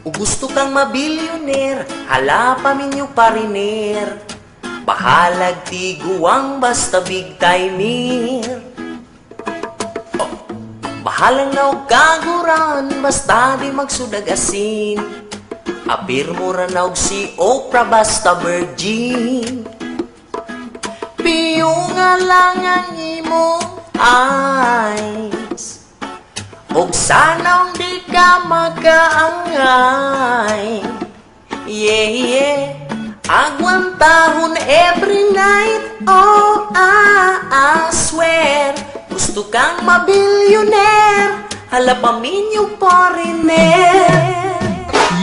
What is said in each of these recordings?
O gusto kang mabilyoner, hala paminyo pariner. Bahalag tiguang basta big timer. Bahalang na og kaguran, basta di magsudag asin. Apir mo ra na og si Oprah basta virgin. Piyo nga lang ang imong eyes, og sanang di ka makaangay. Yeah, yeah, agwan tahon every night. Oh, I swear, gusto kang mabilyoner, hala paminyo foreigner.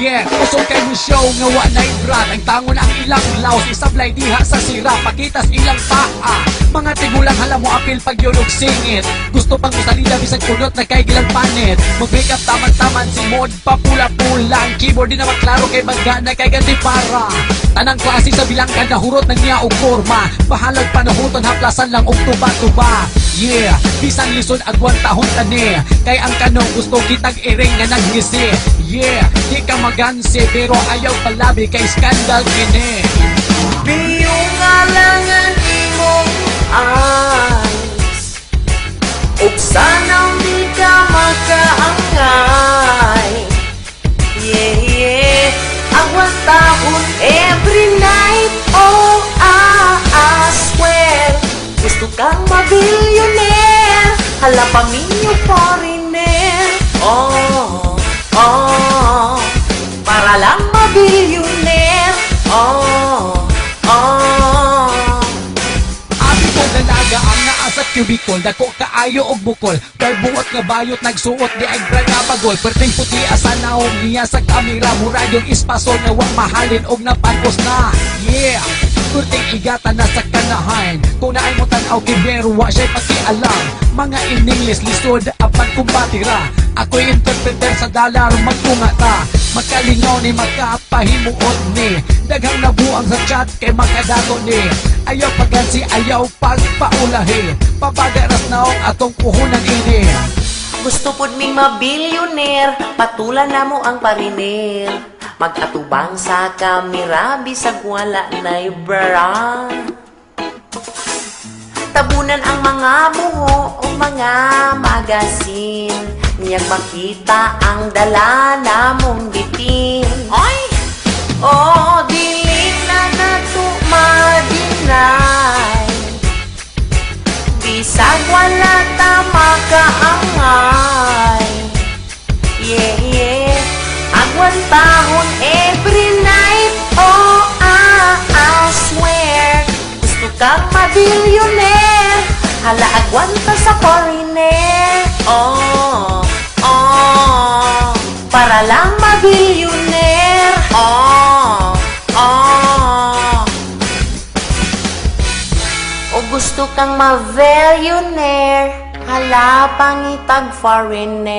Yeah, kusog kay mo show nga wa na'y brat. Ang tangon ang ilang laos, isablay diha sa sira, pakitas ilang paa. Mga tigulang hala mo apil pag yun og singit. Gusto pang usalida bisag kunot na kay gilang panit. Mag-make up taman-taman si mod papula-pulang. Keyboard di na maklaro kay bagga na kay ganti para. Tanang klase sa bilangkan na hurot na niya og forma. Bahalag panahuton haplasan lang og tuba-tuba. Yeah, bisan lisod agwan tahon tani. Kay ang kanong gusto kitag iring nga naggisi. Yeah, di ka magansi pero ayaw palabi kay skandal kini. Piyo nga lang ang imong eyes, ug sanang di ka makaangay. Yeah, yeah, agwan tahon every night. Oh, I swear, gusto kang mabilyoner, hala paminyo foreigner. Oh, oh, para lang mabilyoner. Oh, oh. Abi ko dalaga ang naa sa cubicle. Dako kaayo og bukol. Pero buot nga bayot nagsuot di ay brand nga bagol. Perting puti asa naong niya sa kamera. Mura yung espasol nga wang mahalin og napanpos na. Yeah, kurting igata na sa kanahan. Kung naay mo tanaw kibero wa siya'y pakialam. Mga in English lisod apan kumbatira. Ako'y interpreter sa dalar magkungata. Makalingaw ni makapahimuot ni. Daghang nabuang sa chat kay makadato ni. Ayaw pagansi, ayaw pagpaulahi. Papagaras na ang atong puhunan ini. Gusto pod ming mabilyoner, patulan na mo ang pariner. Mag-atubang sa kamera, bisag wala na'y bra. Tabunan ang mga buho o mga magasin. Niyag makita ang dala na mong bitin. Oy! Oh, dili na nato ma-deny. Bisag wala ta makaangay. Yeah, yeah, agwan tahon every night. Oh, I swear, gusto kang mabilyoner, hala agwan ta sa foreigner. Oh, oh, para lang mabilyoner. Oh, oh. O gusto kang ma-billionaire, hala pangitag foreigner.